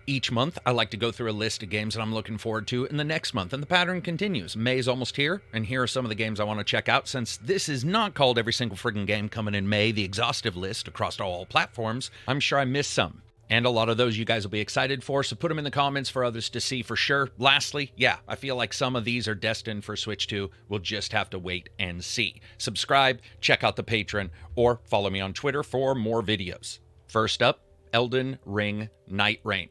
Each month, I like to go through a list of games that I'm looking forward to in the next month, and the pattern continues. May is almost here, and here are some of the games I want to check out. Since this is not called every single friggin' game coming in May, the exhaustive list across all platforms, I'm sure I missed some. And a lot of those you guys will be excited for, so put them in the comments for others to see for sure. Lastly, yeah, I feel like some of these are destined for Switch 2. We'll just have to wait and see. Subscribe, check out the Patreon, or follow me on Twitter for more videos. First up, Elden Ring Night Rain.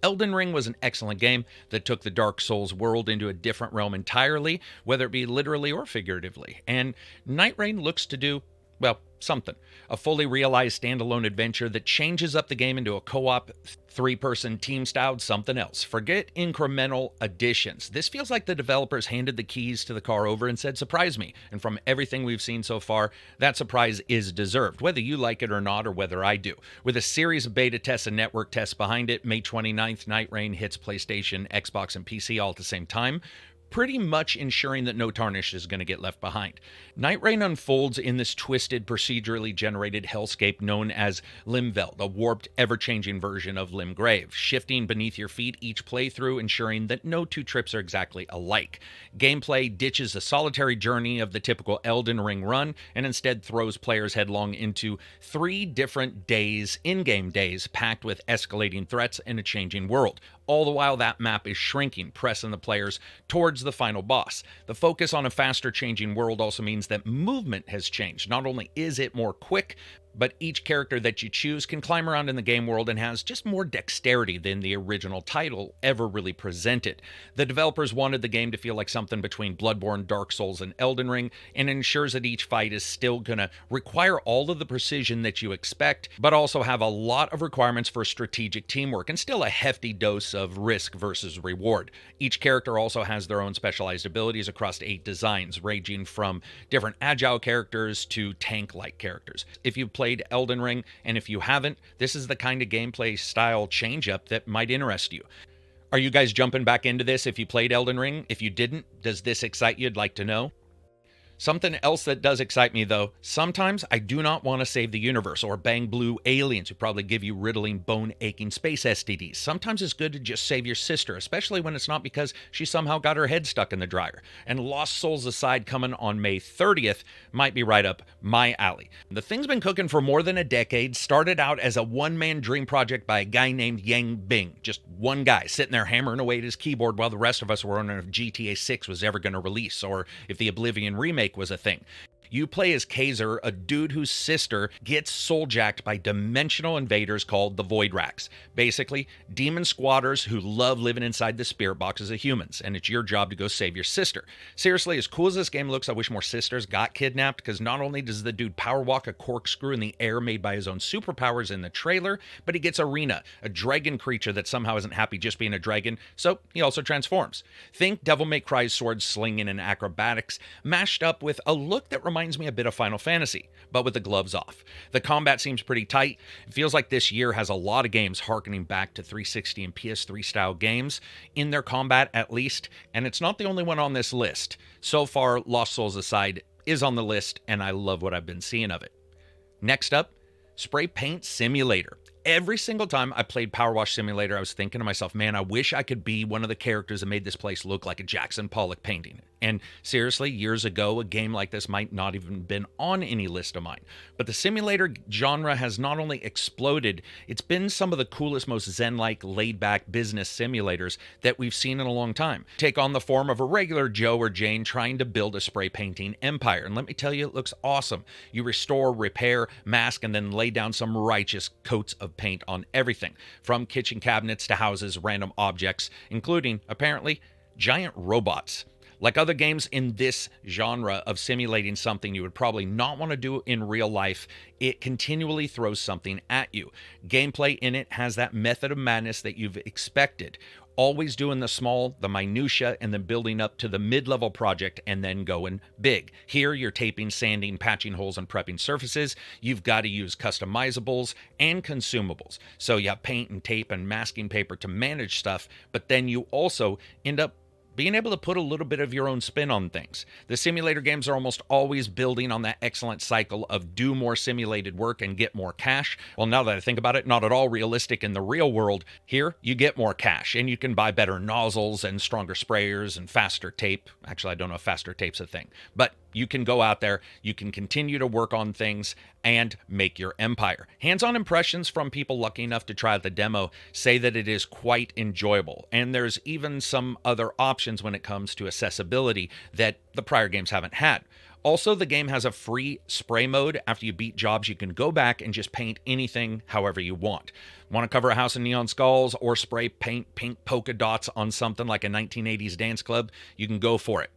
Elden Ring was an excellent game that took the Dark Souls world into a different realm entirely, whether it be literally or figuratively. And Night Rain looks to do, well, something. A fully realized standalone adventure that changes up the game into a co-op, three-person team-styled something else. Forget incremental additions. This feels like the developers handed the keys to the car over and said, surprise me. And from everything we've seen so far, that surprise is deserved, whether you like it or not, or whether I do. With a series of beta tests and network tests behind it, May 29th, Night Rain hits PlayStation, Xbox, and PC all at the same time, pretty much ensuring that no tarnish is going to get left behind. Night Rain unfolds in this twisted, procedurally generated hellscape known as Limveld, a warped, ever-changing version of Limgrave, shifting beneath your feet each playthrough, ensuring that no two trips are exactly alike. Gameplay ditches the solitary journey of the typical Elden Ring run, and instead throws players headlong into 3 different days, in-game days, packed with escalating threats and a changing world. All the while, that map is shrinking, pressing the players towards the final boss. The focus on a faster changing world also means that movement has changed. Not only is it more quick, but each character that you choose can climb around in the game world and has just more dexterity than the original title ever really presented. The developers wanted the game to feel like something between Bloodborne, Dark Souls, and Elden Ring, and ensures that each fight is still gonna require all of the precision that you expect, but also have a lot of requirements for strategic teamwork and still a hefty dose of risk versus reward. Each character also has their own specialized abilities across 8 designs, ranging from different agile characters to tank-like characters. If you've played Elden Ring, and if you haven't, this is the kind of gameplay style change-up that might interest you. Are you guys jumping back into this if you played Elden Ring? If you didn't, does this excite you? I'd like to know. Something else that does excite me, though, sometimes I do not want to save the universe or bang blue aliens who probably give you riddling, bone-aching space STDs. Sometimes it's good to just save your sister, especially when it's not because she somehow got her head stuck in the dryer. And Lost Souls Aside, coming on May 30th, might be right up my alley. The thing's been cooking for more than a decade, started out as a one-man dream project by a guy named Yang Bing. Just one guy sitting there hammering away at his keyboard while the rest of us were wondering if GTA 6 was ever going to release, or if the Oblivion remake was a thing. You play as Kaiser, a dude whose sister gets soul-jacked by dimensional invaders called the Void Racks. Basically, demon squatters who love living inside the spirit boxes of humans, and it's your job to go save your sister. Seriously, as cool as this game looks, I wish more sisters got kidnapped, because not only does the dude power walk a corkscrew in the air made by his own superpowers in the trailer, but he gets Arena, a dragon creature that somehow isn't happy just being a dragon, so he also transforms. Think Devil May Cry's sword slinging and acrobatics, mashed up with a look that reminds me a bit of Final Fantasy, but with the gloves off. The combat seems pretty tight. It feels like this year has a lot of games harkening back to 360 and PS3 style games, in their combat at least, and it's not the only one on this list. So far, Lost Souls Aside is on the list, and I love what I've been seeing of it. Next up, Spray Paint Simulator. Every single time I played Power Wash Simulator, I was thinking to myself, man, I wish I could be one of the characters that made this place look like a Jackson Pollock painting. And seriously, years ago, a game like this might not even been on any list of mine. But the simulator genre has not only exploded, it's been some of the coolest, most zen-like, laid-back business simulators that we've seen in a long time. Take on the form of a regular Joe or Jane trying to build a spray painting empire. And let me tell you, it looks awesome. You restore, repair, mask, and then lay down some righteous coats of paint on everything, from kitchen cabinets to houses, random objects, including, apparently, giant robots. Like other games in this genre of simulating something you would probably not want to do in real life, it continually throws something at you. Gameplay in it has that method of madness that you've expected. Always doing the small, the minutia, and then building up to the mid-level project and then going big. Here, you're taping, sanding, patching holes, and prepping surfaces. You've got to use customizables and consumables. So you have paint and tape and masking paper to manage stuff, but then you also end up being able to put a little bit of your own spin on things. The simulator games are almost always building on that excellent cycle of do more simulated work and get more cash. Well, now that I think about it, not at all realistic in the real world. Here, you get more cash, and you can buy better nozzles and stronger sprayers and faster tape. Actually, I don't know if faster tape's a thing, but you can go out there, you can continue to work on things and make your empire. Hands-on impressions from people lucky enough to try out the demo say that it is quite enjoyable, and there's even some other options when it comes to accessibility that the prior games haven't had. Also, the game has a free spray mode. After you beat jobs, you can go back and just paint anything however you want. Want to cover a house in neon skulls or spray paint pink polka dots on something like a 1980s dance club? You can go for it.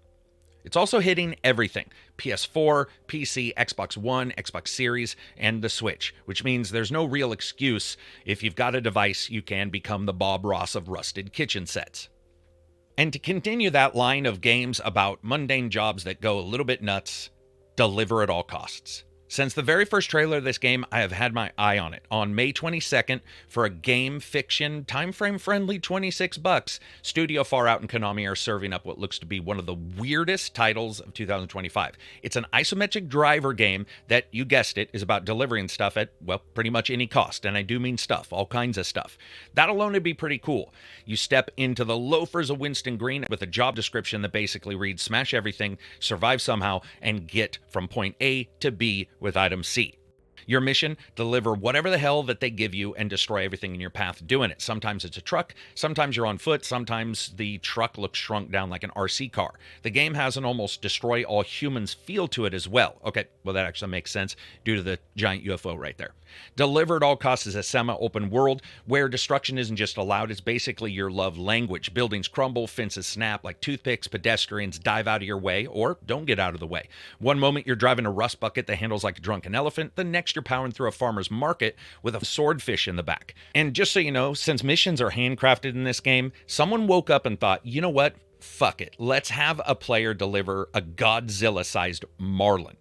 It's also hitting everything: PS4, PC, Xbox One, Xbox Series, and the Switch, which means there's no real excuse. If you've got a device, you can become the Bob Ross of rusted kitchen sets. And to continue that line of games about mundane jobs that go a little bit nuts, deliver at all costs. Since the very first trailer of this game, I have had my eye on it. On May 22nd, for a game fiction, time-frame friendly $26, Studio Far Out and Konami are serving up what looks to be one of the weirdest titles of 2025. It's an isometric driver game that, you guessed it, is about delivering stuff at, well, pretty much any cost. And I do mean stuff, all kinds of stuff. That alone would be pretty cool. You step into the loafers of Winston Green with a job description that basically reads: smash everything, survive somehow, and get from point A to B with item C. Your mission: deliver whatever the hell that they give you and destroy everything in your path doing it. Sometimes it's a truck, sometimes you're on foot, sometimes the truck looks shrunk down like an RC car. The game has an almost destroy all humans feel to it as well. Okay, well, that actually makes sense due to the giant UFO right there. Deliver at all costs is a semi-open world where destruction isn't just allowed, it's basically your love language. Buildings crumble, fences snap like toothpicks, pedestrians dive out of your way or don't get out of the way. One moment you're driving a rust bucket that handles like a drunken elephant, the next you're powering through a farmer's market with a swordfish in the back. And just so you know, since missions are handcrafted in this game, someone woke up and thought, you know what? Fuck it. Let's have a player deliver a Godzilla-sized marlin.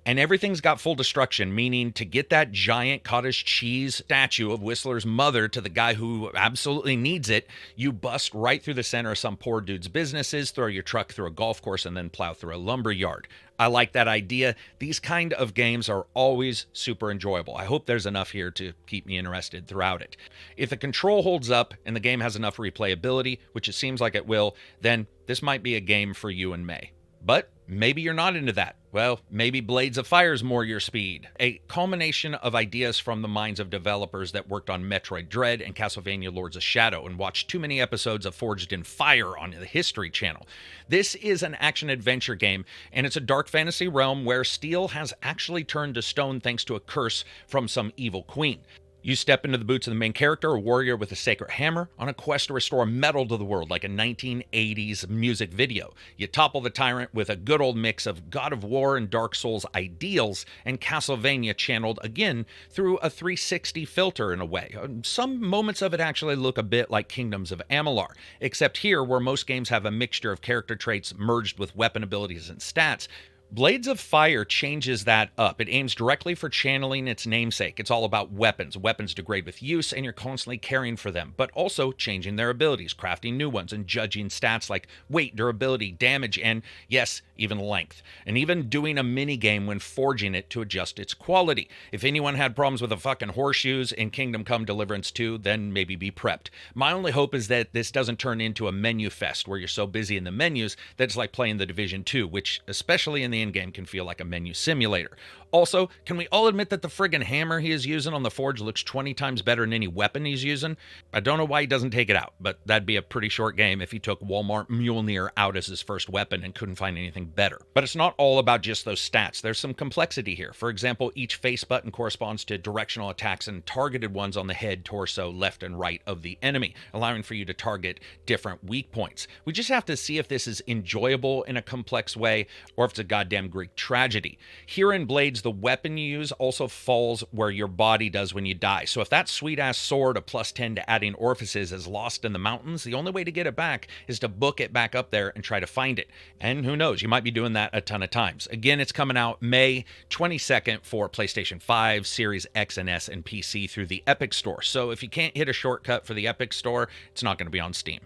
And everything's got full destruction, meaning to get that giant cottage cheese statue of Whistler's mother to the guy who absolutely needs it, you bust right through the center of some poor dude's businesses, throw your truck through a golf course, and then plow through a lumber yard. I like that idea. These kind of games are always super enjoyable. I hope there's enough here to keep me interested throughout it. If the control holds up and the game has enough replayability, which it seems like it will, then this might be a game for you in May. But maybe you're not into that. Well, maybe Blades of Fire's more your speed. A culmination of ideas from the minds of developers that worked on Metroid Dread and Castlevania Lords of Shadow and watched too many episodes of Forged in Fire on the History Channel. This is an action-adventure game, and it's a dark fantasy realm where steel has actually turned to stone thanks to a curse from some evil queen. You step into the boots of the main character, a warrior with a sacred hammer, on a quest to restore metal to the world like a 1980s music video. You topple the tyrant with a good old mix of God of War and Dark Souls ideals, and Castlevania channeled again through a 360 filter in a way. Some moments of it actually look a bit like Kingdoms of Amalur, except here, where most games have a mixture of character traits merged with weapon abilities and stats, Blades of Fire changes that up. It aims directly for channeling its namesake. It's all about weapons. Weapons degrade with use, and you're constantly caring for them, but also changing their abilities, crafting new ones, and judging stats like weight, durability, damage, and, yes, even length. And even doing a mini-game when forging it to adjust its quality. If anyone had problems with the fucking horseshoes in Kingdom Come Deliverance 2, then maybe be prepped. My only hope is that this doesn't turn into a menu fest where you're so busy in the menus that it's like playing The Division 2, which, especially in the in-game, can feel like a menu simulator. Also, can we all admit that the friggin' hammer he is using on the forge looks 20 times better than any weapon he's using? I don't know why he doesn't take it out, but that'd be a pretty short game if he took Walmart Mjolnir out as his first weapon and couldn't find anything better. But it's not all about just those stats. There's some complexity here. For example, each face button corresponds to directional attacks and targeted ones on the head, torso, left, and right of the enemy, allowing for you to target different weak points. We just have to see if this is enjoyable in a complex way or if it's a goddamn Greek tragedy. Here in Blades, the weapon you use also falls where your body does when you die. So if that sweet-ass sword of +10 to adding orifices is lost in the mountains, the only way to get it back is to book it back up there and try to find it. And who knows, you might be doing that a ton of times. Again, it's coming out May 22nd for PlayStation 5, Series X and S, and PC through the Epic Store. So if you can't hit a shortcut for the Epic Store, it's not going to be on Steam.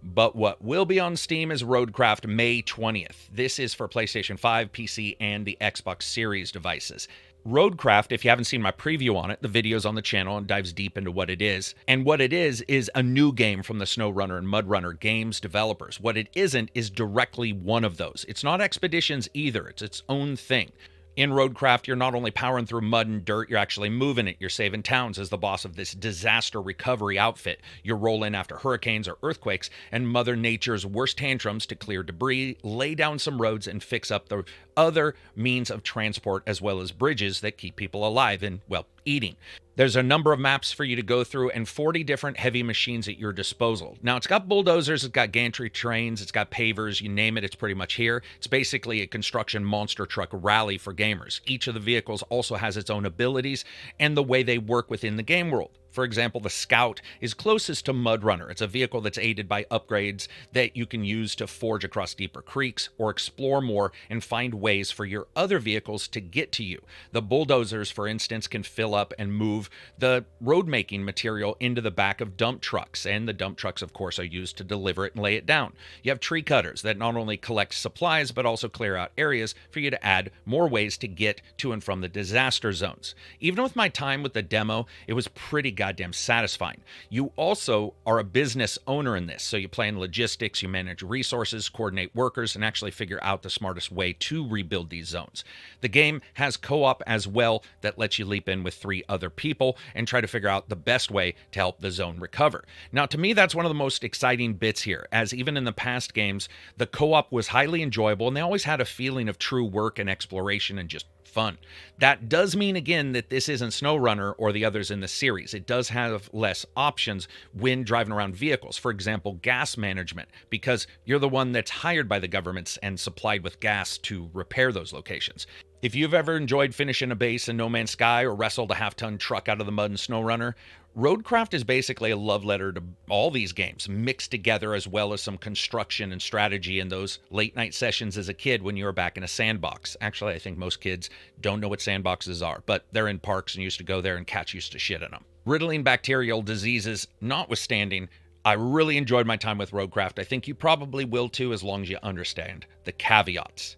But what will be on Steam is Roadcraft May 20th. This is for PlayStation 5, PC, and the Xbox Series devices. Roadcraft, if you haven't seen my preview on it, the video's on the channel and dives deep into what it is. And what it is a new game from the SnowRunner and MudRunner games developers. What it isn't is directly one of those. It's not Expeditions either. It's its own thing. In Roadcraft, you're not only powering through mud and dirt, you're actually moving it. You're saving towns as the boss of this disaster recovery outfit. You're rolling after hurricanes or earthquakes and Mother Nature's worst tantrums to clear debris, lay down some roads, and fix up the other means of transport as well as bridges that keep people alive and, well, eating. There's a number of maps for you to go through and 40 different heavy machines at your disposal. Now, it's got bulldozers, it's got gantry trains, it's got pavers, you name it, it's pretty much here. It's basically a construction monster truck rally for gamers. Each of the vehicles also has its own abilities and the way they work within the game world. For example, the Scout is closest to MudRunner. It's a vehicle that's aided by upgrades that you can use to forge across deeper creeks or explore more and find ways for your other vehicles to get to you. The bulldozers, for instance, can fill up and move the road-making material into the back of dump trucks, and the dump trucks, of course, are used to deliver it and lay it down. You have tree cutters that not only collect supplies but also clear out areas for you to add more ways to get to and from the disaster zones. Even with my time with the demo, it was pretty goddamn satisfying. You also are a business owner in this, so you plan logistics, you manage resources, coordinate workers, and actually figure out the smartest way to rebuild these zones. The game has co-op as well that lets you leap in with 3 other people and try to figure out the best way to help the zone recover. Now, to me, that's one of the most exciting bits here, as even in the past games, the co-op was highly enjoyable and they always had a feeling of true work and exploration and just fun. That does mean, again, that this isn't SnowRunner or the others in the series. It does have less options when driving around vehicles. For example, gas management, because you're the one that's hired by the governments and supplied with gas to repair those locations. If you've ever enjoyed finishing a base in No Man's Sky or wrestled a half-ton truck out of the mud in SnowRunner, Roadcraft is basically a love letter to all these games, mixed together, as well as some construction and strategy in those late-night sessions as a kid when you were back in a sandbox. Actually, I think most kids don't know what sandboxes are, but they're in parks and used to go there and cats used to shit in them. Riddling bacterial diseases notwithstanding, I really enjoyed my time with Roadcraft. I think you probably will too, as long as you understand the caveats.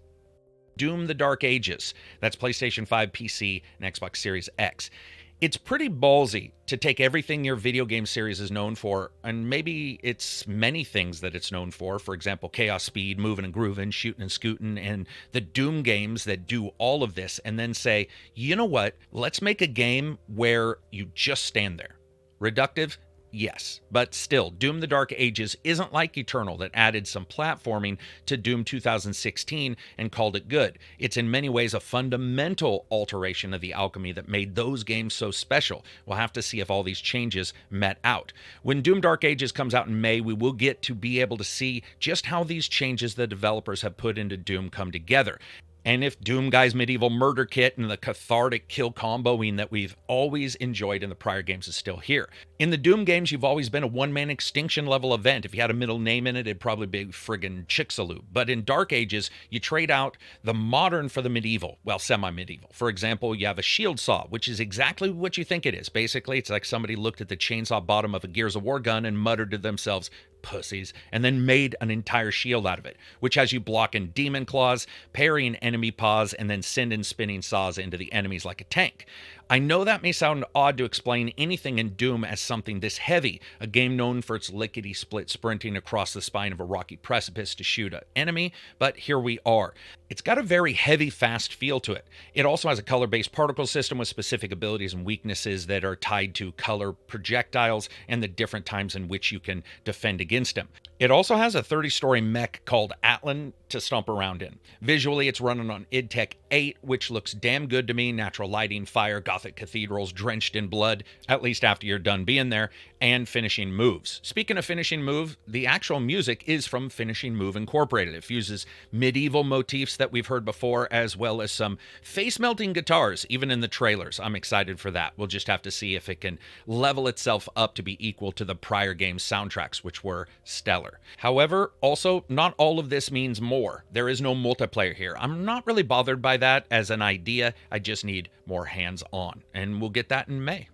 Doom: The Dark Ages. That's PlayStation 5, PC, and Xbox Series X. It's pretty ballsy to take everything your video game series is known for, and maybe it's many things that it's known for example, chaos speed, moving and grooving, shooting and scooting, and the Doom games that do all of this, and then say, you know what, let's make a game where you just stand there. Reductive? Yes, but still, Doom: The Dark Ages isn't like Eternal that added some platforming to Doom 2016 and called it good. It's in many ways a fundamental alteration of the alchemy that made those games so special. We'll have to see if all these changes met out. When Doom: Dark Ages comes out in May, we will get to be able to see just how these changes the developers have put into Doom come together. And if Doom Guy's medieval murder kit and the cathartic kill comboing that we've always enjoyed in the prior games is still here. In the Doom games, you've always been a one-man extinction level event. If you had a middle name in it, it'd probably be friggin' Chicxulub. But in Dark Ages, you trade out the modern for the medieval, well, semi-medieval. For example, you have a shield saw, which is exactly what you think it is. Basically, it's like somebody looked at the chainsaw bottom of a Gears of War gun and muttered to themselves, pussies, and then made an entire shield out of it, which has you blocking demon claws, parrying enemy paws, and then sending spinning saws into the enemies like a tank. I know that may sound odd to explain anything in Doom as something this heavy, a game known for its lickety-split sprinting across the spine of a rocky precipice to shoot an enemy, but here we are. It's got a very heavy, fast feel to it. It also has a color-based particle system with specific abilities and weaknesses that are tied to color projectiles and the different times in which you can defend against them. It also has a 30-story mech called Atlan to stomp around in. Visually, it's running on id Tech 8, which looks damn good to me. Natural lighting, fire, Gothic cathedrals drenched in blood, at least after you're done being there, and finishing moves. Speaking of finishing move, the actual music is from Finishing Move Incorporated. It fuses medieval motifs that we've heard before, as well as some face-melting guitars, even in the trailers. I'm excited for that. We'll just have to see if it can level itself up to be equal to the prior game's soundtracks, which were stellar. However, also, not all of this means more. There is no multiplayer here. I'm not really bothered by that as an idea. I just need more hands-on, and we'll get that in May.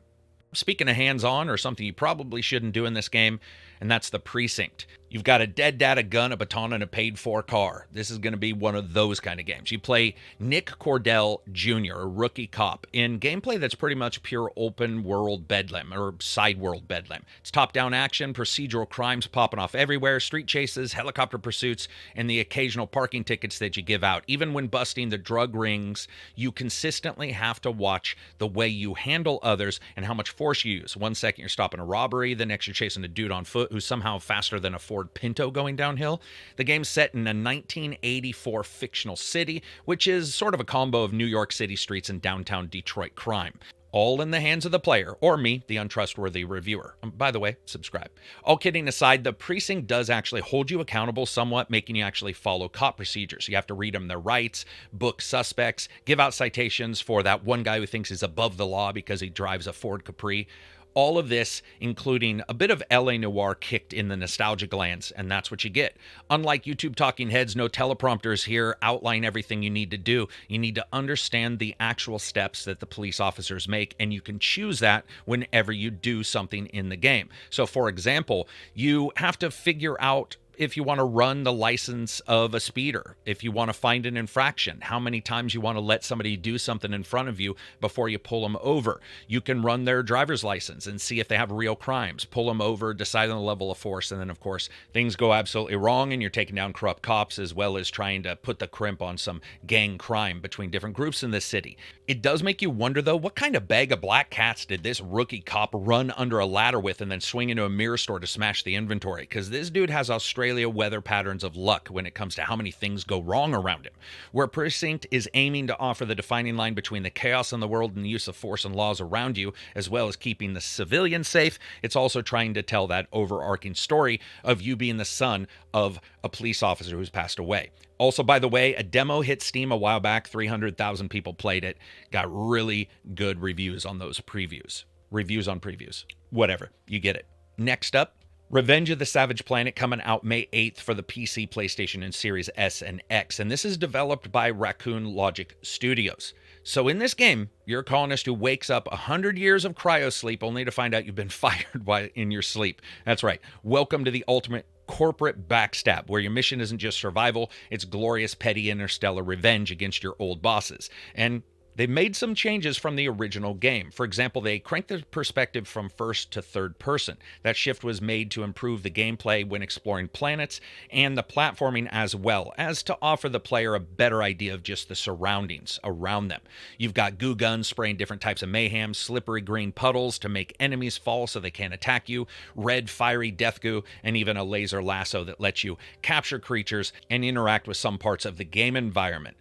Speaking of hands-on, or something you probably shouldn't do in this game, and that's the Precinct. You've got a dead dad, a gun, a baton, and a paid-for car. This is going to be one of those kind of games. You play Nick Cordell Jr., a rookie cop, in gameplay that's pretty much pure open-world bedlam, or side-world bedlam. It's top-down action, procedural crimes popping off everywhere, street chases, helicopter pursuits, and the occasional parking tickets that you give out. Even when busting the drug rings, you consistently have to watch the way you handle others and how much force you use. 1 second you're stopping a robbery, the next you're chasing a dude on foot who's somehow faster than a Ford Pinto going downhill. The game's set in a 1984 fictional city, which is sort of a combo of New York City streets and downtown Detroit crime. All in the hands of the player, or me, the untrustworthy reviewer. By the way, subscribe. All kidding aside, the Precinct does actually hold you accountable somewhat, making you actually follow cop procedures. You have to read them their rights, book suspects, give out citations for that one guy who thinks he's above the law because he drives a Ford Capri. All of this, including a bit of LA Noire kicked in the nostalgia glands, and that's what you get. Unlike YouTube talking heads, no teleprompters here outline everything you need to do. You need to understand the actual steps that the police officers make, and you can choose that whenever you do something in the game. So, for example, you have to figure out if you want to run the license of a speeder, if you want to find an infraction, how many times you want to let somebody do something in front of you before you pull them over. You can run their driver's license and see if they have real crimes, pull them over, decide on the level of force, and then, of course, things go absolutely wrong and you're taking down corrupt cops as well as trying to put the crimp on some gang crime between different groups in the city. It does make you wonder, though, what kind of bag of black cats did this rookie cop run under a ladder with and then swing into a mirror store to smash the inventory? Because this dude has Australia weather patterns of luck when it comes to how many things go wrong around him. Where Precinct is aiming to offer the defining line between the chaos in the world and the use of force and laws around you, as well as keeping the civilians safe, it's also trying to tell that overarching story of you being the son of a police officer who's passed away. Also, by the way, a demo hit Steam a while back. 300,000 people played it. Got really good reviews on those previews. Reviews on previews. Whatever. You get it. Next up, Revenge of the Savage Planet, coming out May 8th for the PC, PlayStation, and Series S and X. And this is developed by Raccoon Logic Studios. So in this game, you're a colonist who wakes up 100 years of cryosleep only to find out you've been fired while in your sleep. That's right. Welcome to the ultimate corporate backstab, where your mission isn't just survival, it's glorious, petty, interstellar revenge against your old bosses. And they've made some changes from the original game. For example, they cranked the perspective from first to third person. That shift was made to improve the gameplay when exploring planets and the platforming, as well as to offer the player a better idea of just the surroundings around them. You've got goo guns spraying different types of mayhem, slippery green puddles to make enemies fall so they can't attack you, red fiery death goo, and even a laser lasso that lets you capture creatures and interact with some parts of the game environment,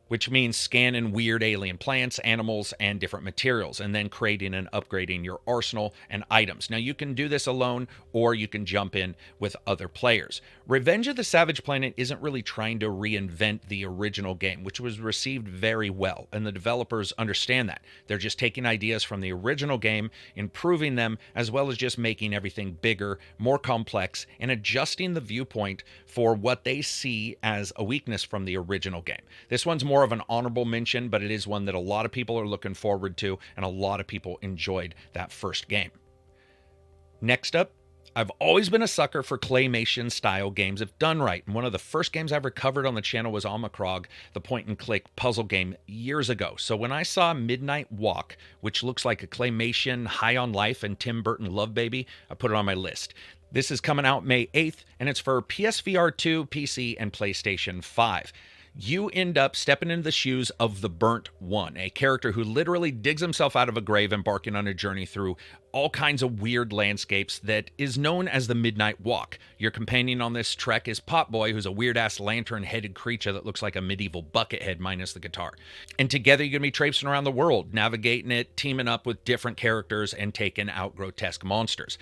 which means scanning weird alien plants, animals, and different materials, and then creating and upgrading your arsenal and items. Now, you can do this alone, or you can jump in with other players. Revenge of the Savage Planet isn't really trying to reinvent the original game, which was received very well, and the developers understand that. They're just taking ideas from the original game, improving them, as well as just making everything bigger, more complex, and adjusting the viewpoint for what they see as a weakness from the original game. This one's more of an honorable mention, but it is one that a lot of people are looking forward to, and a lot of people enjoyed that first game. Next up, I've always been a sucker for claymation style games if done right, and one of the first games I ever covered on the channel was Omicrog, the point-and-click puzzle game years ago. So when I saw Midnight Walk, which looks like a claymation high on life and Tim Burton love baby, I put it on my list. This is coming out May 8th, and it's for PSVR 2, PC, and PlayStation 5. You end up stepping into the shoes of the Burnt One, a character who literally digs himself out of a grave, embarking on a journey through all kinds of weird landscapes that is known as the Midnight Walk. Your companion on this trek is Potboy, who's a weird-ass lantern-headed creature that looks like a medieval buckethead minus the guitar. And together you're going to be traipsing around the world, navigating it, teaming up with different characters, and taking out grotesque monsters.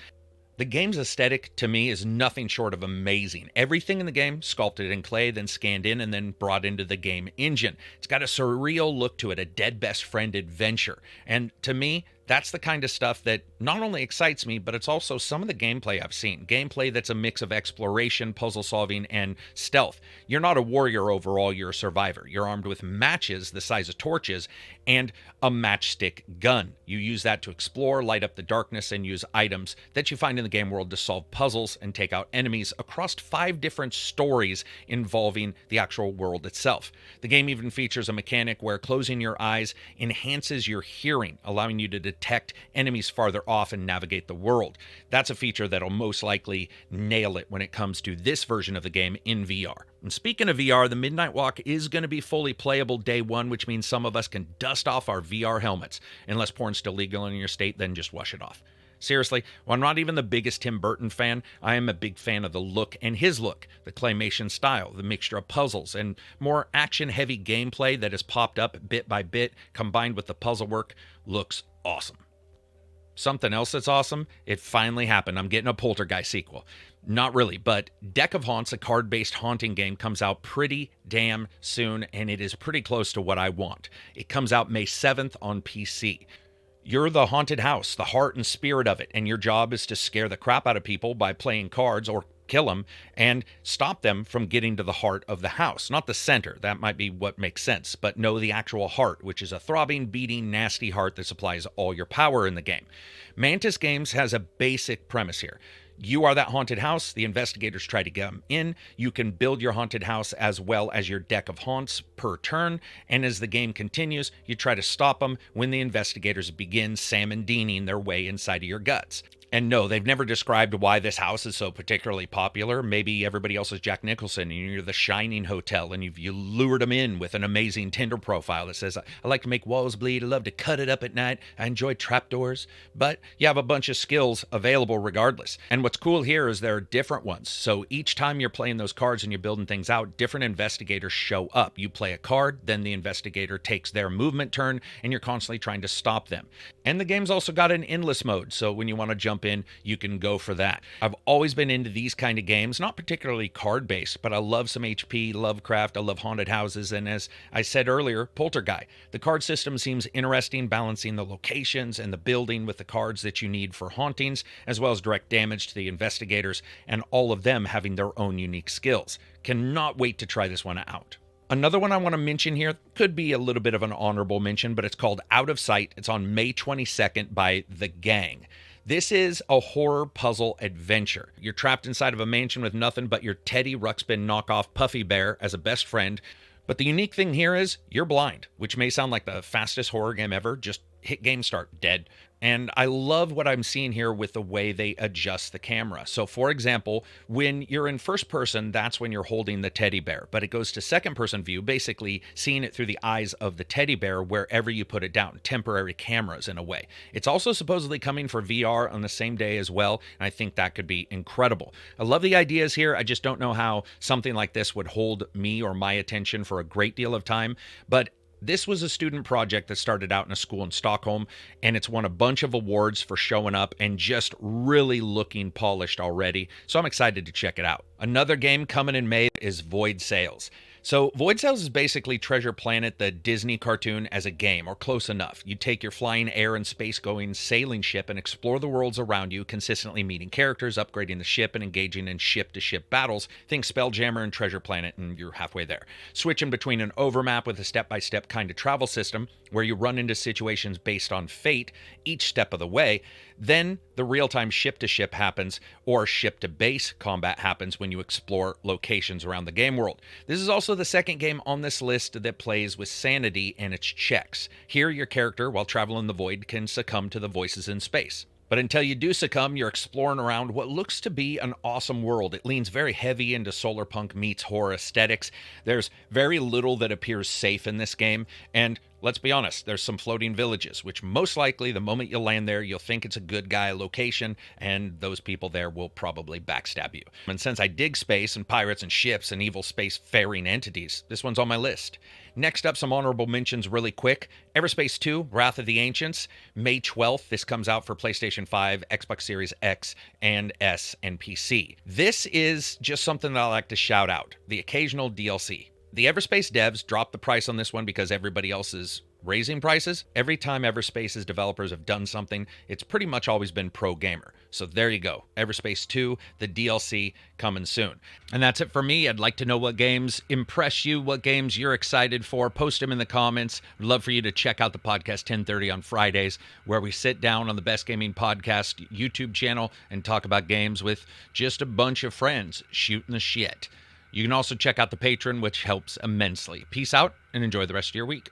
The game's aesthetic, to me, is nothing short of amazing. Everything in the game, sculpted in clay, then scanned in, and then brought into the game engine. It's got a surreal look to it, a dead best friend adventure. And to me, That's the kind of stuff that not only excites me, but it's also some of the gameplay I've seen. Gameplay that's a mix of exploration, puzzle solving, and stealth. You're not a warrior overall, you're a survivor. You're armed with matches the size of torches and a matchstick gun. You use that to explore, light up the darkness, and use items that you find in the game world to solve puzzles and take out enemies across 5 different stories involving the actual world itself. The game even features a mechanic where closing your eyes enhances your hearing, allowing you to detect enemies farther off and navigate the world. That's a feature that'll most likely nail it when it comes to this version of the game in VR. And speaking of VR, the Midnight Walk is going to be fully playable day one, which means some of us can dust off our VR helmets. Unless porn's still legal in your state, then just wash it off. Seriously, while I'm not even the biggest Tim Burton fan, I am a big fan of the look and his look, the claymation style, the mixture of puzzles, and more action-heavy gameplay that has popped up bit by bit, combined with the puzzle work, looks awesome. Something else that's awesome, it finally happened. I'm getting a Poltergeist sequel. Not really, but Deck of Haunts, a card-based haunting game, comes out pretty damn soon, and it is pretty close to what I want. It comes out May 7th on PC. You're the haunted house, the heart and spirit of it, and your job is to scare the crap out of people by playing cards or kill them and stop them from getting to the heart of the house. Not the center, that might be what makes sense, but no, the actual heart, which is a throbbing, beating, nasty heart that supplies all your power in the game. Mantis Games has a basic premise here. You are that haunted house. The investigators try to get them in. You can build your haunted house as well as your deck of haunts per turn. And as the game continues, you try to stop them when the investigators begin Sam and Deaning their way inside of your guts. And no, they've never described why this house is so particularly popular. Maybe everybody else is Jack Nicholson and you're the Shining Hotel and you lured them in with an amazing Tinder profile that says, I like to make walls bleed, I love to cut it up at night, I enjoy trapdoors. But you have a bunch of skills available regardless. And what's cool here is there are different ones. So each time you're playing those cards and you're building things out, different investigators show up. You play a card, then the investigator takes their movement turn and you're constantly trying to stop them. And the game's also got an endless mode, so when you want to jump in, you can go for that. I've always been into these kind of games, not particularly card-based, but I love some HP, Lovecraft, I love haunted houses, and as I said earlier, Poltergeist. The card system seems interesting, balancing the locations and the building with the cards that you need for hauntings, as well as direct damage to the investigators, and all of them having their own unique skills. Cannot wait to try this one out. Another one I want to mention here could be a little bit of an honorable mention, but it's called Out of Sight. It's on May 22nd by The Gang. This is a horror puzzle adventure. You're trapped inside of a mansion with nothing but your Teddy Ruxpin knockoff Puffy Bear as a best friend. But the unique thing here is you're blind, which may sound like the fastest horror game ever. Just hit game start, dead. And I love what I'm seeing here with the way they adjust the camera. So for example, when you're in first person, that's when you're holding the teddy bear, but it goes to second person view, basically seeing it through the eyes of the teddy bear wherever you put it down, temporary cameras in a way. It's also supposedly coming for VR on the same day as well, and I think that could be incredible. I love the ideas here. I just don't know how something like this would hold me or my attention for a great deal of time, but this was a student project that started out in a school in Stockholm, and it's won a bunch of awards for showing up and just really looking polished already, so I'm excited to check it out. Another game coming in May is Void Sails. So Void Sails is basically Treasure Planet, the Disney cartoon, as a game, or close enough. You take your flying air and space-going sailing ship and explore the worlds around you, consistently meeting characters, upgrading the ship, and engaging in ship-to-ship battles. Think Spelljammer and Treasure Planet, and you're halfway there. Switching between an overmap with a step-by-step kind of travel system, where you run into situations based on fate each step of the way. Then the real-time ship-to-ship happens, or ship-to-base combat happens when you explore locations around the game world. This is also the second game on this list that plays with sanity and its checks. Here, your character, while traveling the void, can succumb to the voices in space. But until you do succumb, you're exploring around what looks to be an awesome world. It leans very heavy into solarpunk meets horror aesthetics. There's very little that appears safe in this game, and let's be honest, there's some floating villages, which most likely the moment you land there, you'll think it's a good guy location, and those people there will probably backstab you. And since I dig space and pirates and ships and evil space-faring entities, this one's on my list. Next up, some honorable mentions really quick. Everspace 2, Wrath of the Ancients, May 12th. This comes out for PlayStation 5, Xbox Series X, and S, and PC. This is just something that I like to shout out, the occasional DLC. The Everspace devs dropped the price on this one because everybody else is raising prices, every time Everspace's developers have done something, it's pretty much always been pro-gamer. So there you go. Everspace 2, the DLC, coming soon. And that's it for me. I'd like to know what games impress you, what games you're excited for. Post them in the comments. I'd love for you to check out the podcast 10:30 on Fridays, where we sit down on the Best Gaming Podcast YouTube channel and talk about games with just a bunch of friends shooting the shit. You can also check out the Patreon, which helps immensely. Peace out and enjoy the rest of your week.